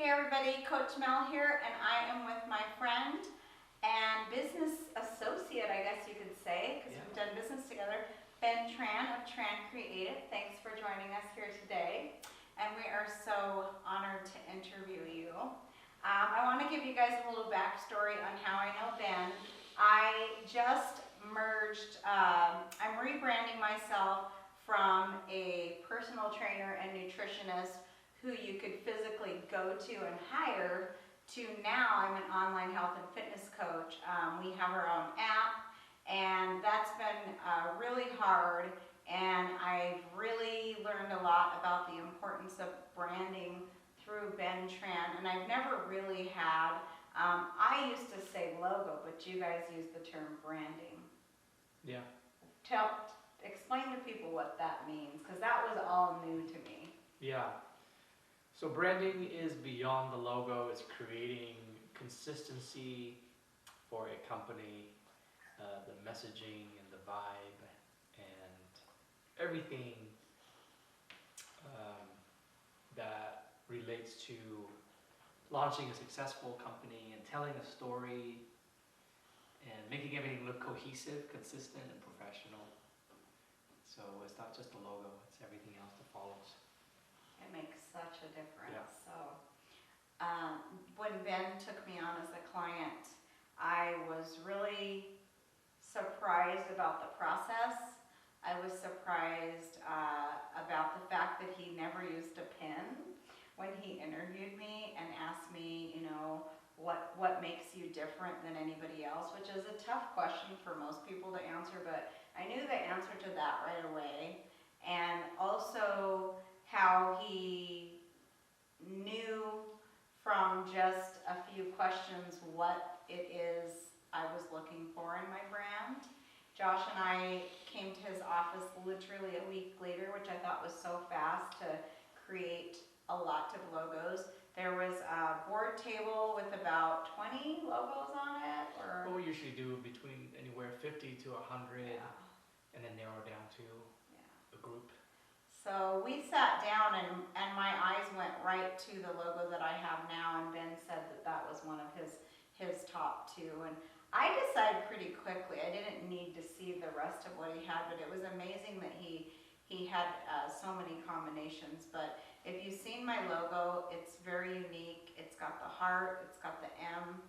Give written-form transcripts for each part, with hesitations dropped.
Hey everybody, Coach Mel here, and I am with my friend and business associate, I guess you could say, because we've done business together, Ben Tran of Tran Creative. Thanks for joining us here today, and we are so honored to interview you. I want to give you guys a little backstory on how I know Ben. I just merged, I'm rebranding myself from a personal trainer and nutritionist who you could physically go to and hire to now I'm an online health and fitness coach. We have our own app, and that's been really hard, and I've really learned a lot about the importance of branding through Ben Tran, and I've never really had, I used to say logo, but you guys use the term branding. Yeah. Explain to people what that means, because that was all new to me. Yeah. So branding is beyond the logo. It's creating consistency for a company, the messaging and the vibe and everything that relates to launching a successful company and telling a story and making everything look cohesive, consistent, and professional. So it's not just the logo, it's everything else that follows. It makes such a difference. Yeah. So when Ben took me on as a client, I was really surprised about the process. I was surprised about the fact that he never used a pen when he interviewed me and asked me, you know, what makes you different than anybody else, which is a tough question for most people to answer, but I knew the answer to that right away. And also how he knew from just a few questions what it is I was looking for in my brand. Josh and I came to his office literally a week later, which I thought was so fast to create a lot of logos. There was a board table with about 20 logos on it, or Well, we usually do between anywhere 50 to 100, and then narrow down to a group. So we sat down, and my eyes went right to the logo that I have now, and Ben said that was one of his top two. And I decided pretty quickly. I didn't need to see the rest of what he had, but it was amazing that he had so many combinations. But if you've seen my logo, it's very unique. It's got the heart, it's got the M,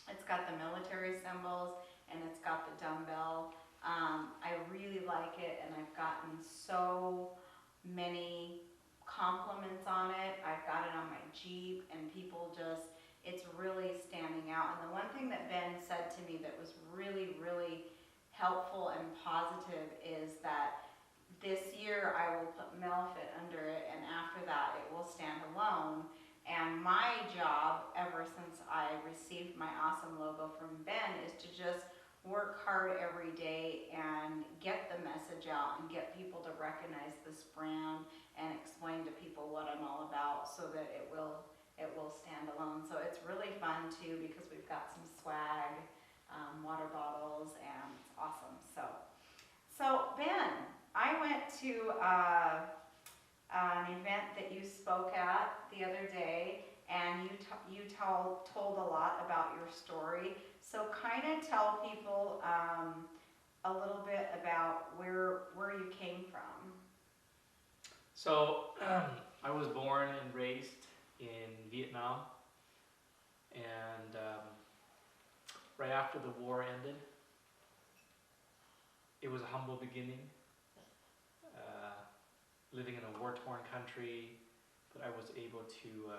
it's got the military symbols, and it's got the dumbbell. I really like it, and I've gotten so many compliments on it. I've got it on my Jeep, and people just, it's really standing out. And the one thing that Ben said to me that was really, really helpful and positive is that this year I will put Melfit under it, and after that it will stand alone. And my job, ever since I received my awesome logo from Ben, is to just work hard every day and get the message out and get people to recognize this brand and explain to people what I'm all about so that it will stand alone. So it's really fun too, because we've got some swag, water bottles, and it's awesome. So Ben, I went to an event that you spoke at the other day, and you told a lot about your story. So kind of tell people a little bit about where you came from. So I was born and raised in Vietnam, and right after the war ended, it was a humble beginning. Living in a war-torn country, but I was able to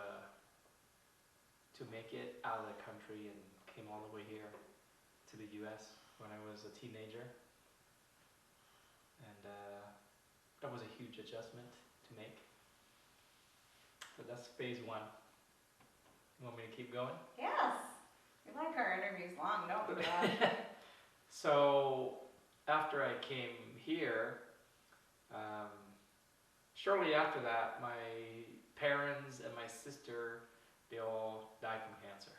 make it out of the country and came all the way here to the U.S. when I was a teenager, and that was a huge adjustment to make. So that's phase one. You want me to keep going? Yes. We like our interviews long, don't we? So after I came here, shortly after that, my parents and my sister, they all died from cancer.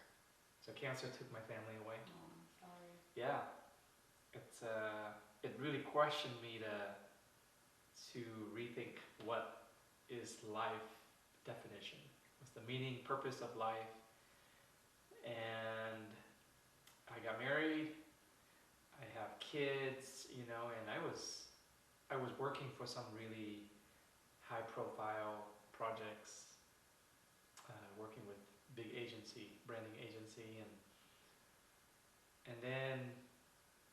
So cancer took my family away. Oh, I'm sorry. Yeah, it really questioned me to rethink what is life definition. What's the meaning, purpose of life. And I got married. I have kids, you know, and I was working for some really high-profile projects, working with big agency, branding agency, and then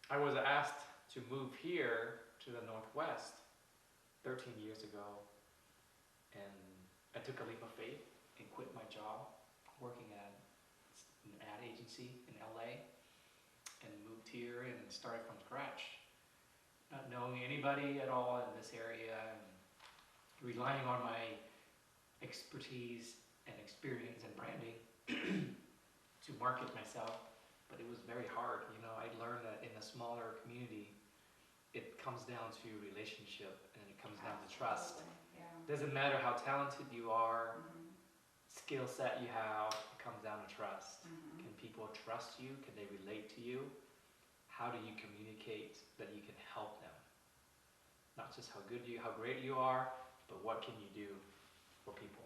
I was asked to move here to the Northwest 13 years ago, and I took a leap of faith and quit my job working at an ad agency in LA and moved here and started from scratch, not knowing anybody at all in this area and relying on my expertise and experience in branding to market myself. But it was very hard. You know, I learned that in a smaller community, it comes down to relationship and it comes down to trust. Yeah. Doesn't matter how talented you are, skill set you have, it comes down to trust. Can people trust you? Can they relate to you? How do you communicate that you can help them? Not just how great you are, but what can you do for people?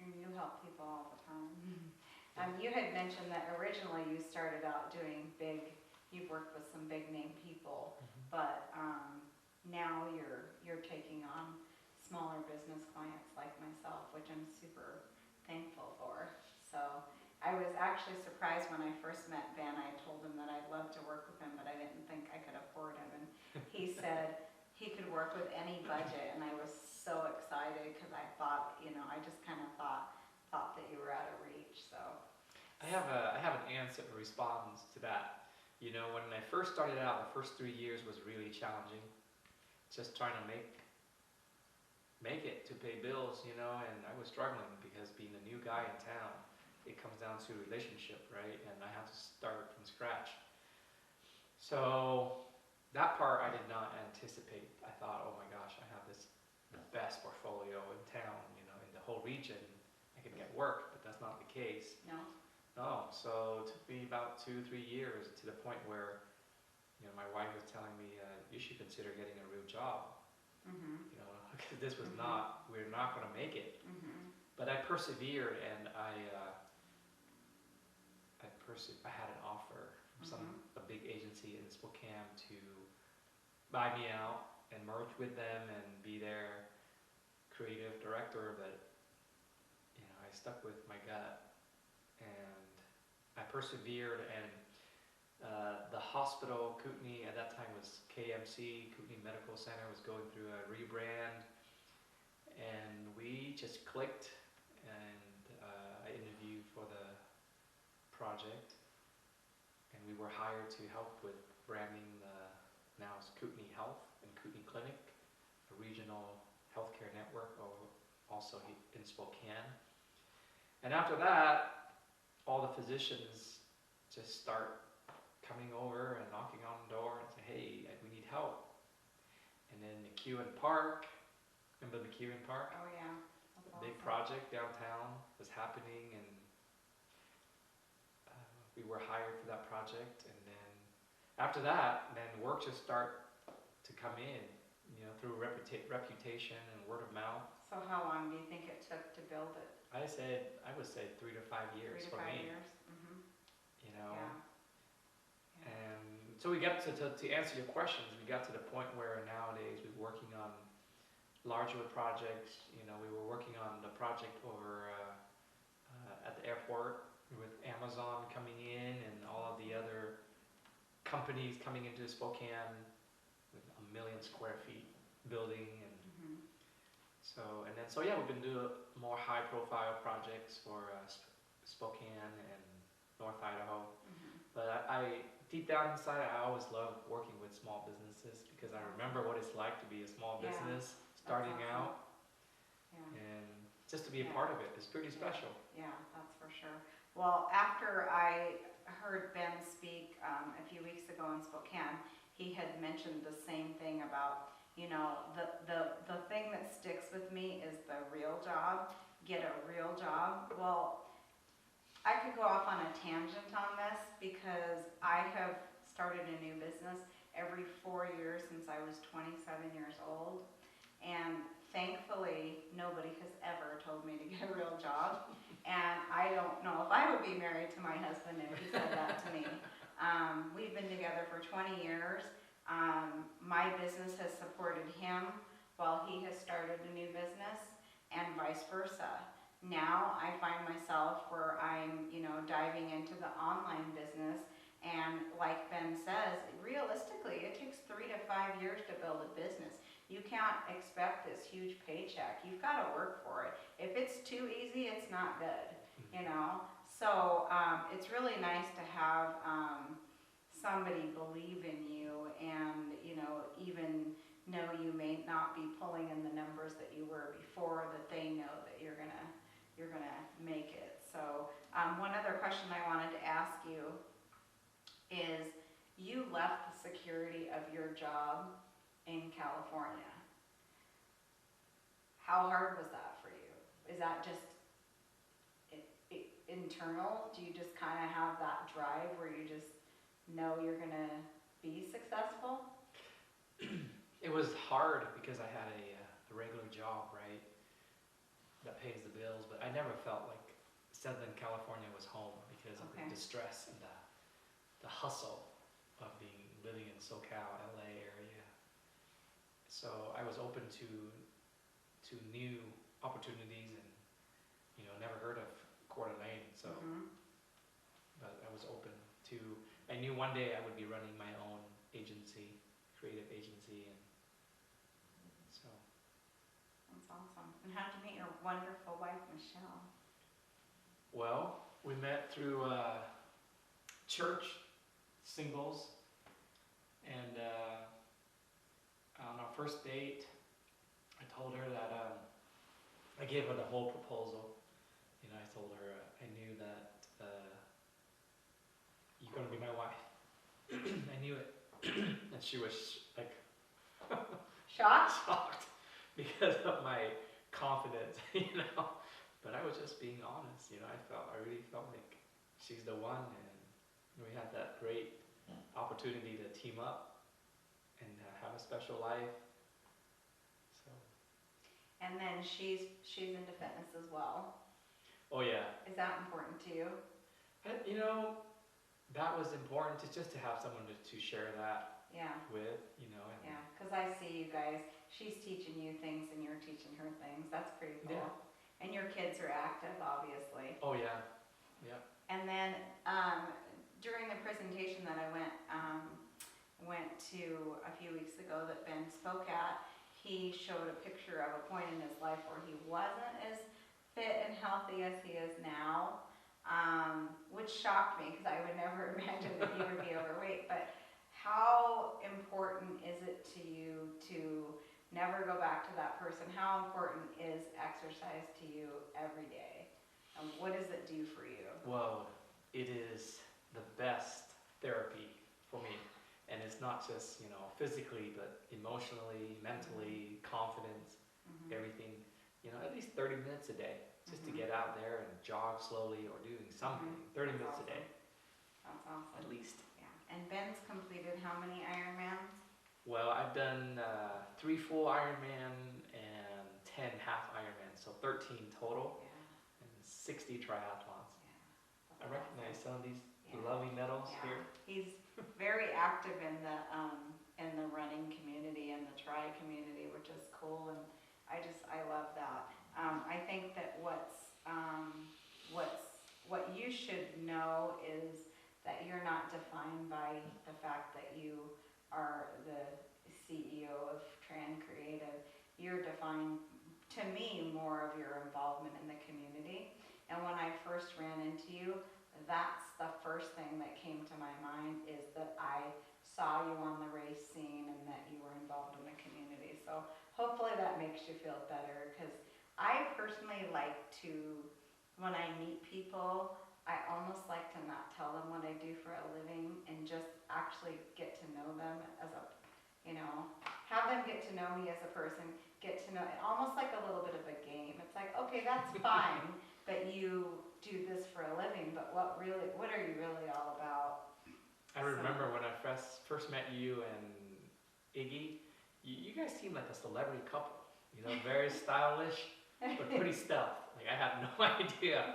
And you help people all the time. You had mentioned that originally you started out doing you've worked with some big name people, but now you're taking on smaller business clients like myself, which I'm super thankful for. So I was actually surprised when I first met Ben. I told him that I'd love to work with him, but I didn't think I could afford him. And he said he could work with any budget, and I was so excited because I thought, you know, I just kind of thought that you were out of reach. So I have an answer, a response to that. You know, when I first started out, the first 3 years was really challenging. Just trying to make it to pay bills, you know, and I was struggling because being a new guy in town, it comes down to relationship, right? And I have to start from scratch. So that part I did not anticipate. I thought, oh my gosh, I have the best portfolio in town, you know, in the whole region. I can get work, but that's not the case. No, so it took me about 2-3 years to the point where, you know, my wife was telling me, you should consider getting a real job. You know, because this was we're not going to make it. But I persevered, and I had an offer from a big agency in Spokane to buy me out and merge with them and be their creative director. But you know, I stuck with my gut, and I persevered. And the hospital, Kootenai, at that time was KMC, Kootenai Medical Center, was going through a rebrand, and we just clicked. And I interviewed for the project, and we were hired to help with branding now it's Kootenai Health and Kootenai Clinic, a regional healthcare network, also in Spokane. And after that, all the physicians just start coming over and knocking on the door and say, hey, we need help. And then McEwen Park, remember McEwen Park? Oh yeah. A big project downtown was happening, and we were hired for that project. And then after that, then work just start to come in, you know, through reputation and word of mouth. So how long do you think it took to build it? I would say 3 to 5 years 3 to 5 for me. years. You know. Yeah. And so we got to answer your questions, we got to the point where nowadays we're working on larger projects. You know, we were working on the project over at the airport with Amazon coming in and all of the other companies coming into Spokane with 1 million square feet building. And so yeah, we've been doing more high profile projects for Spokane and North Idaho. But I deep down inside, I always love working with small businesses because I remember what it's like to be a small business starting out, and just to be a part of it is pretty special. Yeah, that's for sure. Well, after I heard Ben speak a few weeks ago in Spokane, he had mentioned the same thing about, you know, the thing that sticks with me is the real job. Get a real job. Well, I could go off on a tangent on this because I have started a new business every 4 years since I was 27 years old. And thankfully, nobody has ever told me to get a real job. And I don't know if I would be married to my husband if he said that to me. We've been together for 20 years. My business has supported him while he has started a new business, and vice versa. Now I find myself where I'm, diving into the online business, and like Ben says, realistically, it takes 3 to 5 years to build a business. You can't expect this huge paycheck. You've got to work for it. If it's too easy, it's not good, So it's really nice to have somebody believe in you, and even know you may not be pulling in the numbers that you were before, that they know that you're gonna make it. So one other question I wanted to ask you is, you left the security of your job in California. How hard was that for you? Is that just internal? Do you just kind of have that drive where you just know you're gonna be successful? It was hard because I had a regular job, right, that pays the bills, but I never felt like Southern California was home because of the distress and the hustle of living in SoCal, LA area. So I was open to new opportunities, and never heard of Coeur d'Alene, so but I was open to. I knew one day I would be running my own agency, creative agency, and so. That's awesome. And how'd you meet your wonderful wife, Michelle? Well, we met through church singles, and on our first date, I told her that I gave her the whole proposal. I told her I knew that you're gonna be my wife. I knew it, and she was like shocked because of my confidence, But I was just being honest, I really felt like she's the one, and we had that great opportunity to team up and have a special life. So. And then she's into fitness as well. Oh yeah. Is that important to you? That was important just to have someone to share that with, And yeah, because I see you guys. She's teaching you things and you're teaching her things. That's pretty cool. Yeah. And your kids are active, obviously. Oh yeah. Yeah. And then during the presentation that I went to a few weeks ago that Ben spoke at, he showed a picture of a point in his life where he wasn't as fit and healthy as he is now, which shocked me because I would never imagine that he would be overweight. But how important is it to you to never go back to that person? How important is exercise to you every day? And what does it do for you? Well, it is the best therapy for me. And it's not just, physically, but emotionally, mentally, confidence, everything. At least 30 minutes a day, just to get out there and jog slowly or doing something. 30 minutes a day. That's awesome. At least. Yeah. And Ben's completed how many Ironmans? Well, I've done 3 full Ironman and 10 half Ironman, so 13 total, and 60 triathlons. Yeah. I recognize some of these lovely medals here. He's very active in the running community and the tri community, which is cool, and I love that. I think that what you should know is that you're not defined by the fact that you are the CEO of Tran Creative. You're defined, to me, more of your involvement in the community. And when I first ran into you, that's the first thing that came to my mind, is that I saw you on the race scene and that you were involved in the community. So hopefully that makes you feel better, because I personally like to, when I meet people, I almost like to not tell them what I do for a living and just actually get to know them as a, have them get to know me as a person, get to know, almost like a little bit of a game. It's like, okay, that's fine that you do this for a living, but what are you really all about? I remember when I first met you and Iggy, you guys seemed like a celebrity couple. very stylish, but pretty stealth. Like I had no idea,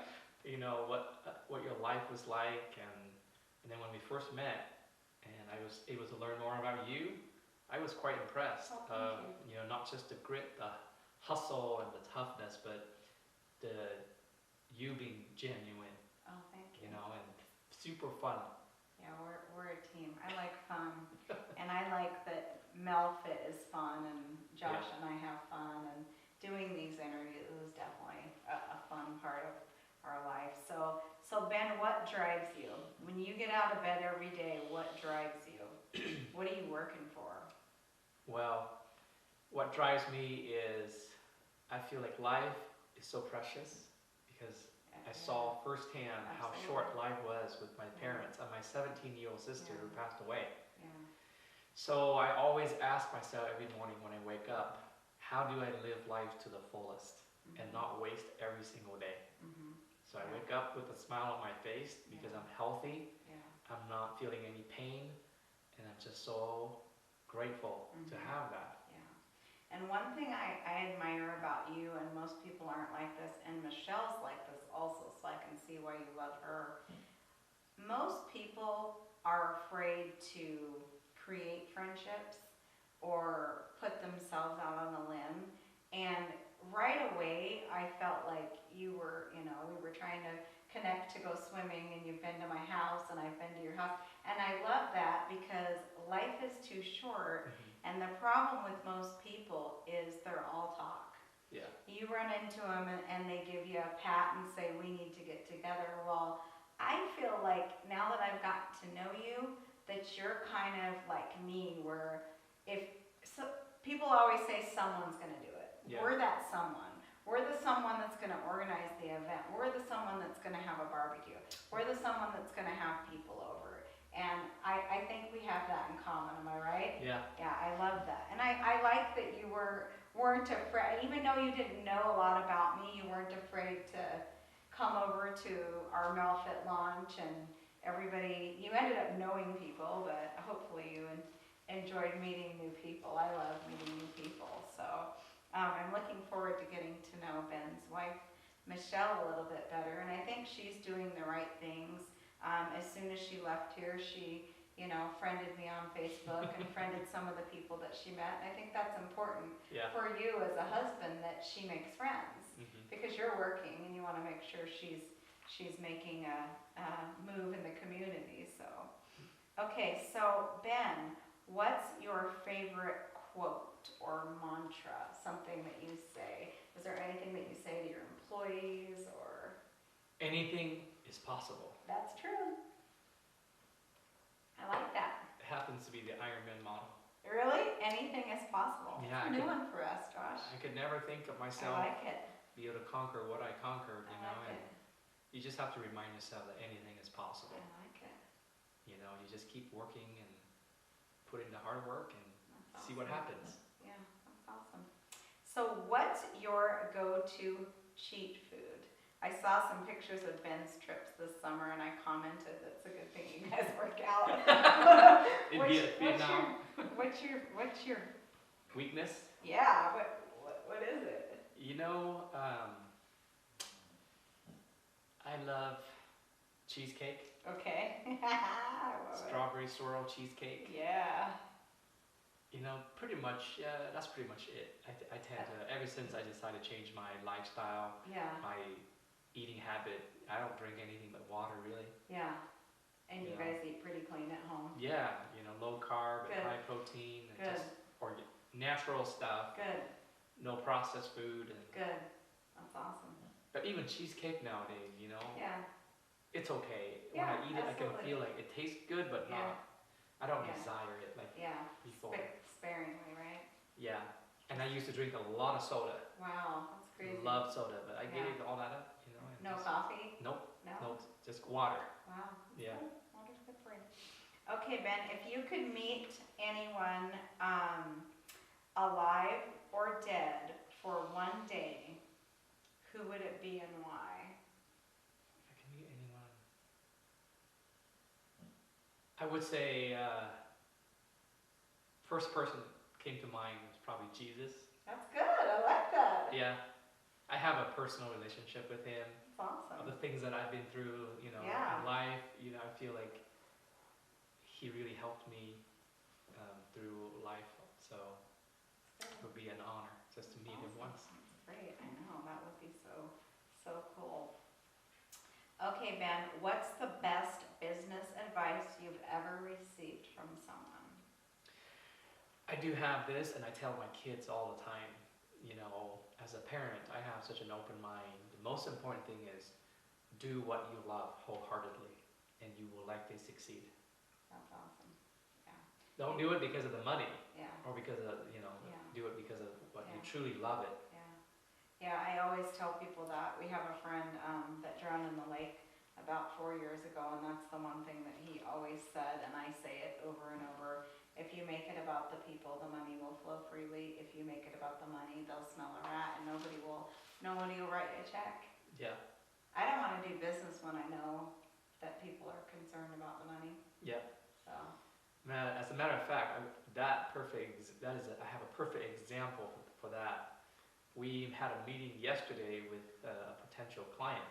what your life was like, and then when we first met, and I was able to learn more about you, I was quite impressed. Oh, thank you. Not just the grit, the hustle, and the toughness, but the you being genuine, Oh, thank you. and super fun. Yeah, we're a team. I like fun, and I like that Melfit is fun, and Josh Yeah. and I have fun, and doing these interviews is definitely a fun part of our life. So Ben, what drives you? When you get out of bed every day, what drives you? What are you working for? Well, what drives me is I feel like life is so precious because I saw firsthand how Absolutely. short life was with my parents and my 17-year-old sister who passed away. Yeah. So I always ask myself every morning when I wake up, how do I live life to the fullest and not waste every single day? So I wake up with a smile on my face because I'm healthy, I'm not feeling any pain, and I'm just so grateful to have that. Yeah. And one thing I admire about you, and most people aren't like this, and Michelle's like this also, so I can see why you love her. Most people are afraid to create friendships or put themselves out on a limb, and right away I felt like you were, we were trying to connect to go swimming, and you've been to my house and I've been to your house, and I love that because life is too short. And the problem with most people is they're all talk. Yeah. You run into them and they give you a pat and say, we need to get together. Well, I feel like now that I've gotten to know you, that you're kind of like me, where people always say someone's going to do it. Yeah. We're that someone. We're the someone that's going to organize the event. We're the someone that's going to have a barbecue. We're the someone that's going to have people over. And I think we have that in common, am I right? Yeah. Yeah, I love that. And I like that you weren't afraid, even though you didn't know a lot about me, you weren't afraid to come over to our Melfit launch, and you ended up knowing people, but hopefully you enjoyed meeting new people. I love meeting new people. So I'm looking forward to getting to know Ben's wife, Michelle, a little bit better. And I think she's doing the right things. As soon as she left here, she, friended me on Facebook and friended some of the people that she met. And I think that's important for you as a husband, that she makes friends, because you're working and you want to make sure she's making a move in the community. So, okay, so Ben, what's your favorite quote or mantra? Something that you say. Is there anything that you say to your employees or? Anything is possible. That's true. I like that. It happens to be the Ironman model. Really? Anything is possible. Yeah, It's a new one for us, Josh. I could never think of myself I like it. be able to conquer what I conquered, I like and it. you just have to remind yourself that anything is possible. I like it. You just keep working and put in the hard work and That's see what awesome. happens. Yeah, that's awesome. So what's your go-to cheat food? I saw some pictures of Ben's trips this summer, and I commented, it's a good thing you guys work out. In Vietnam. What's your Weakness? Yeah, what is it? I love cheesecake. Okay. I love it. Strawberry swirl cheesecake. Yeah. Pretty much, that's pretty much it. I tend to, ever since I decided to change my lifestyle, my eating habit, I don't drink anything but water, really. Yeah. And you guys eat pretty clean at home. Yeah, low carb Good. and high protein, and Good. just natural stuff. Good. No processed food. And, Good. That's awesome. but even cheesecake nowadays, Yeah. it's okay. Yeah, When I eat it, I can absolutely. feel like it tastes good, but not. I don't desire it like Yeah. before. Sparingly, right? Yeah, and I used to drink a lot of soda. Wow, that's crazy. Love soda, but I gave all that up. And No just- coffee? Nope. No? Nope. Just water. Wow. That's Yeah. good. Water's good for you. Okay, Ben, if you could meet anyone, alive or dead, for one day, who would it be and why? If I can meet anyone, I would say first person that came to mind was probably Jesus. That's good. I like that. Yeah, I have a personal relationship with him. That's awesome. Of the things that I've been through, Yeah. in life, I feel like he really helped me through life. So it would be an honor just to meet him once. That's great. I know. That would be so cool. Okay, Ben, what's the best business advice you've ever received from someone? I do have this, and I tell my kids all the time. As a parent, I have such an open mind. The most important thing is do what you love wholeheartedly, and you will likely succeed. That's awesome. Yeah. Don't do it because of the money, Yeah. or because of, Yeah. do it because of what you Yeah. truly love it. Yeah. Yeah, I always tell people that. We have a friend that drowned in the lake about 4 years ago, and that's the one thing that he always said, and I say it over and over. If you make it about the people, the money will flow freely. If you make it about the money, they'll smell a rat, and nobody will write you a check. Yeah. I don't want to do business when I know that people are concerned about the money. Yeah. So. Man, as a matter of fact, I have a perfect example for that. We had a meeting yesterday with a potential client.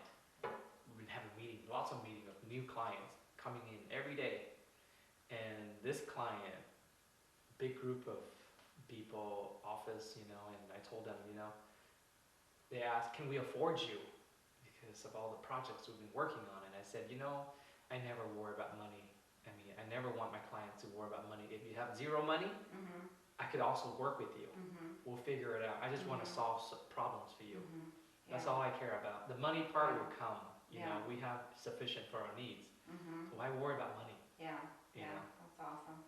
We've been having lots of meetings with new clients coming in every day. And this client, big group of people, office, and I told them, they asked, can we afford you? Because of all the projects we've been working on. And I said, I never worry about money. I never want my clients to worry about money. If you have zero money, Mm-hmm. I could also work with you. Mm-hmm. We'll figure it out. I just want to solve problems for you. Mm-hmm. That's all I care about. The money part will come. Yeah. We have sufficient for our needs. Mm-hmm. So why worry about money? Yeah. You Yeah. know? That's awesome.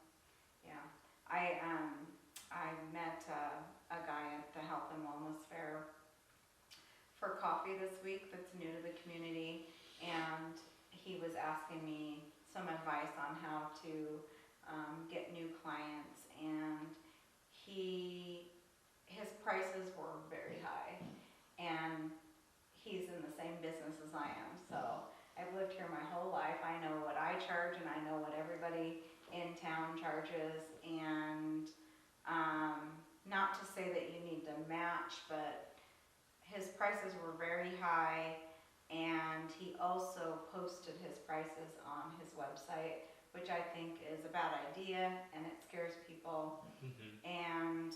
Yeah. I met a guy at the Health and Wellness Fair for coffee this week that's new to the community, and he was asking me some advice on how to get new clients, and his prices were very high, and he's in the same business as I am, so I've lived here my whole life. I know what I charge, and I know what everybody in town charges, and not to say that you need to match, but his prices were very high, and he also posted his prices on his website, which I think is a bad idea, and it scares people. Mm-hmm. And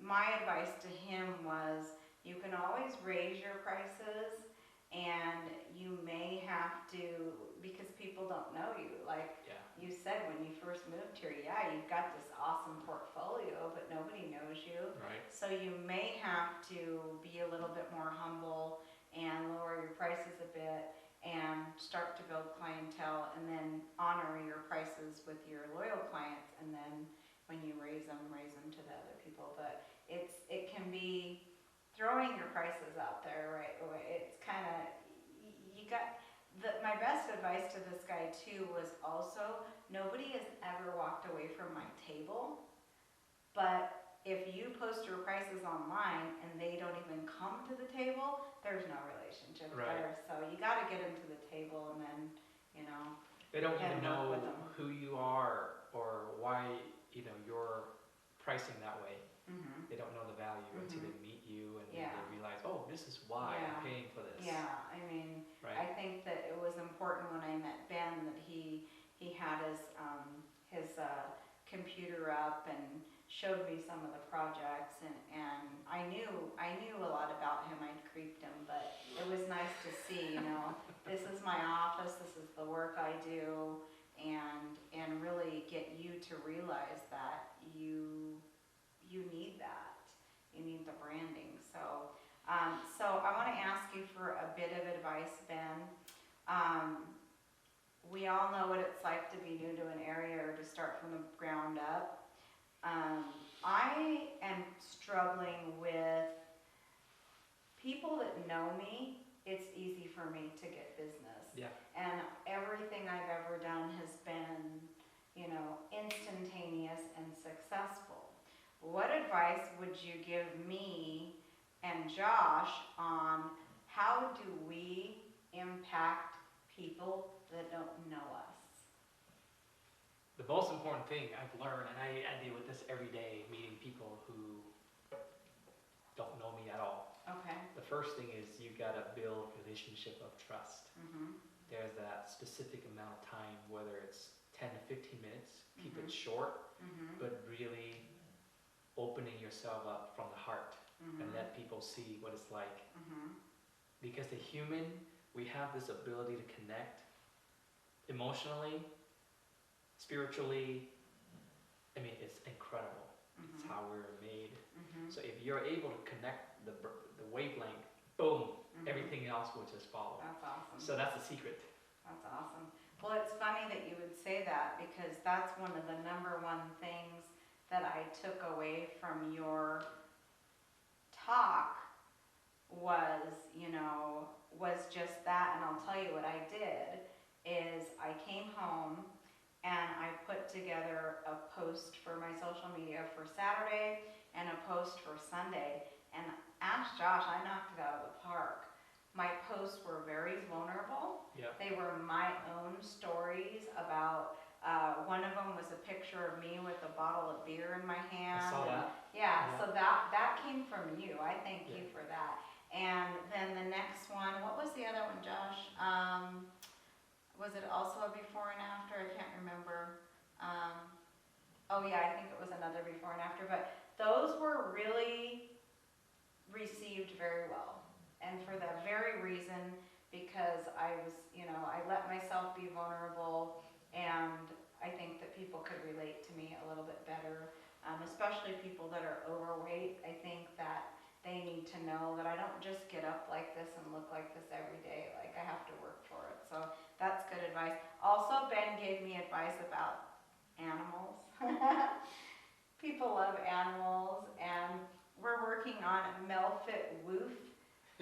my advice to him was, you can always raise your prices, and you may have to, because people don't know you. Like you said, when you first moved here, you've got this awesome portfolio, but nobody knows you. Right. So you may have to be a little bit more humble and lower your prices a bit and start to build clientele, and then honor your prices with your loyal clients, and then when you raise them to the other people. But it can be throwing your prices out there right away. It's kind of, my best advice to this guy too was also, nobody has ever walked away from my table, but if you post your prices online and they don't even come to the table, there's no relationship there. So you got to get them to the table, and then, they don't even know with them. who you are or why, you're pricing that way. Mm-hmm. They don't know the value until they meet you and Yeah. they realize, oh, this is why I'm paying for this. Yeah, I mean, Right. I think that it was important when I met Ben that he had his computer up and showed me some of the projects, and I knew a lot about him. I'd creeped him, but it was nice to see, this is my office, this is the work I do, and really get you to realize that you need that. You need the branding. So I want to ask you for a bit of advice, Ben. We all know what it's like to be new to an area or to start from the ground up. I am struggling with people that know me. It's easy for me to get business. Yeah. And everything I've ever done has been, instantaneous and successful. What advice would you give me and Josh on how do we impact people that don't know us? The most important thing I've learned, and I deal with this every day, meeting people who don't know me at all. Okay. The first thing is you gotta build relationship of trust. Mhm. There's that specific amount of time, whether it's 10 to 15 minutes, keep it Mhm. short, Mhm. but really opening yourself up from the heart and Mhm. let people see what it's like. Mhm. Because the human, we have this ability to connect emotionally, spiritually. I mean, it's incredible. It's Mhm. how we're made. Mhm. So if you're able to connect the wavelength, boom, Mhm. everything else will just follow. That's awesome. So that's the secret. That's awesome. Well, it's funny that you would say that because that's one of the number one things that I took away from your talk was, was just that. And I'll tell you what I did is I came home and I put together a post for my social media for Saturday and a post for Sunday. And ask Josh, I knocked it out of the park. My posts were very vulnerable. Yep. They were my own stories about, one of them was a picture of me with a bottle of beer in my hand. I saw that. Yeah, Yeah. so that came from you. I thank Yeah. you for that. And then the next one, what was the other one, Josh? Was it also a before and after? I can't remember. Oh yeah, I think it was another before and after, but those were really received very well. And for that very reason, because I was, I let myself be vulnerable, and I think that people could relate to me a little bit better, especially people that are overweight. I think that they need to know that I don't just get up like this and look like this every day. Like, I have to work for it. So that's good advice. Also, Ben gave me advice about animals. People love animals, and we're working on Melfit Woof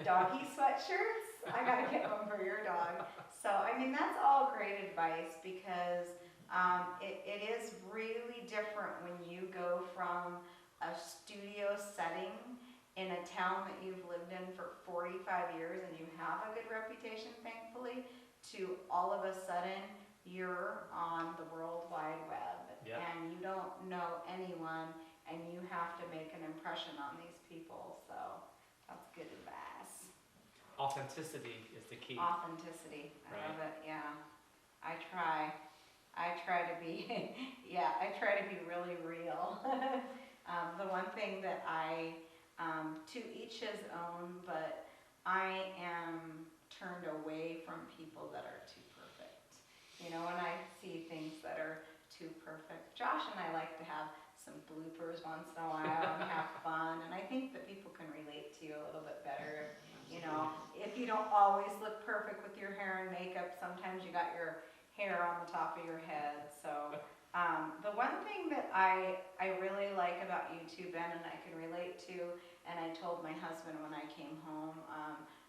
doggy sweatshirts. I gotta get one for your dog. So, I mean, that's all great advice because it is really different when you go from a studio setting in a town that you've lived in for 45 years and you have a good reputation, thankfully, to all of a sudden you're on the World Wide Web. Yep. And you don't know anyone and you have to make an impression on these people. So that's good advice. Authenticity is the key. Authenticity. I Right. love it. Yeah. I try to be, yeah, I try to be really real. The one thing that to each his own, but I am turned away from people that are too perfect. When I see things that are too perfect. Josh and I like to have some bloopers once in a while and have fun, and I think that people can relate to you a little bit better. If you don't always look perfect with your hair and makeup, sometimes you got your hair on the top of your head. So the one thing that I really like about you too, Ben, and I can relate to, and I told my husband when I came home,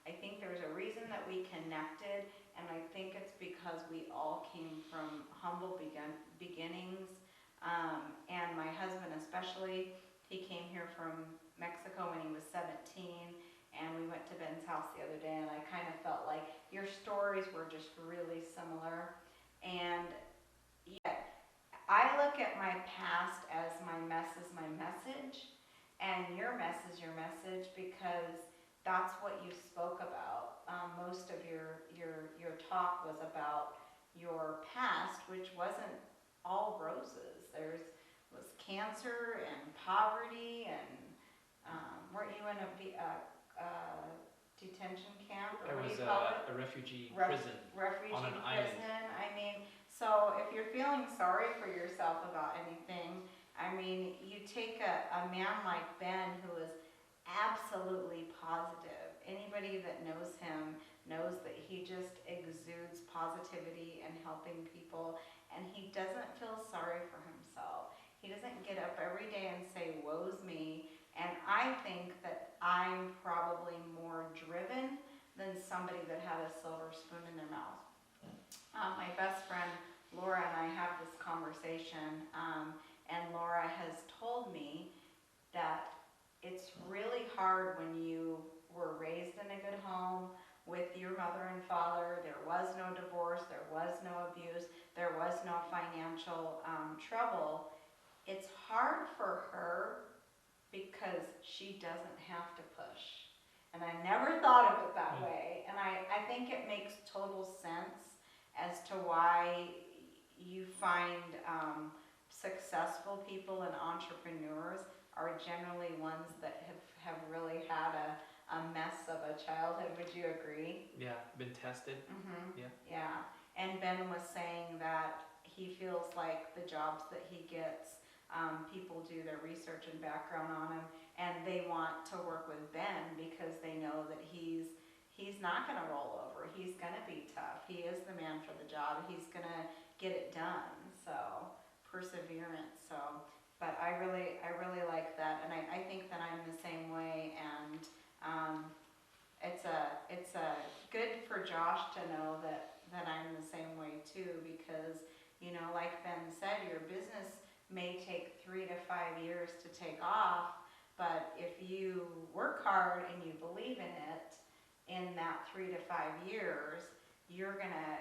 I think there's a reason that we connected, and I think it's because we all came from humble beginnings, and my husband especially, he came here from Mexico when he was 17, and we went to Ben's house the other day, and I kind of felt like your stories were just really similar. And yet, I look at my past as my mess is my message, and your mess is your message because that's what you spoke about. Most of your talk was about your past, which wasn't all roses. Was cancer and poverty, and weren't you in a detention camp, or It what do was you call it? a refugee prison Refugee on an prison. island. I mean, so if you're feeling sorry for yourself about anything, I mean, you take a man like Ben who is absolutely positive. Anybody that knows him knows that he just exudes positivity and helping people, and he doesn't feel sorry for himself. He doesn't get up every day and say, woe's me. And I think that I'm probably more driven than somebody that had a silver spoon in their mouth. My best friend Laura and I have this conversation, and Laura has told me that it's really hard when you were raised in a good home with your mother and father. There was no divorce, there was no abuse, there was no financial trouble. It's hard for her because she doesn't have to push. And I never thought of it that way. And I think it makes total sense as to why you find successful people and entrepreneurs are generally ones that have really had a mess of a childhood. Would you agree? Yeah, been tested. Mm-hmm. Yeah. Yeah. And Ben was saying that he feels like the jobs that he gets, people do their research and background on him, and they want to work with Ben because they know that he's not going to roll over. He's going to be tough. He is the man for the job. He's going to get it done. So perseverance. So, but I really like that, and I think that I'm the same way. And it's a good for Josh to know that I'm the same way too, because like Ben said, your business may take 3 to 5 years to take off, but if you work hard and you believe in it, in that 3 to 5 years, you're gonna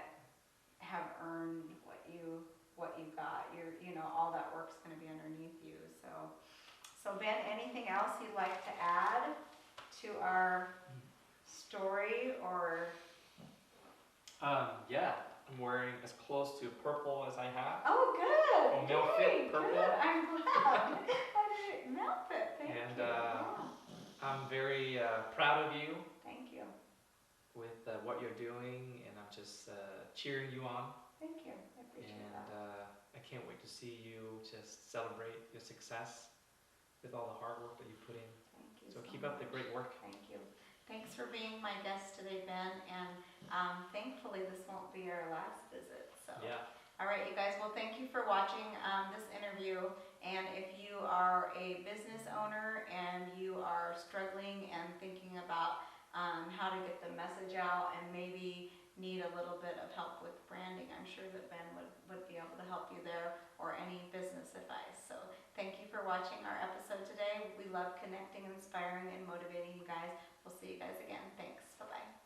have earned what you got. All that work's gonna be underneath you. So Ben, anything else you'd like to add to our story? Or Yeah, I'm wearing as close to purple as I have. oh, good. Male fit purple. Good. I'm glad. Male fit. Thank And you. Yeah. I'm very proud of you Thank you. with what you're doing, and I'm just cheering you on. Thank you. I appreciate And that. I can't wait to see you just celebrate your success with all the hard work that you put in. Thank you. So keep up the great work. Thank you. Thanks for being my guest today, Ben. And thankfully, this won't be our last visit. So. Yeah. All right, you guys. Well, thank you for watching this interview. And if you are a business owner and you are struggling and thinking about how to get the message out and maybe need a little bit of help with branding, I'm sure that Ben would be able to help you there, or any business advice. So thank you for watching our episode today. We love connecting, inspiring, and motivating you guys. We'll see you guys again. Thanks. Bye-bye.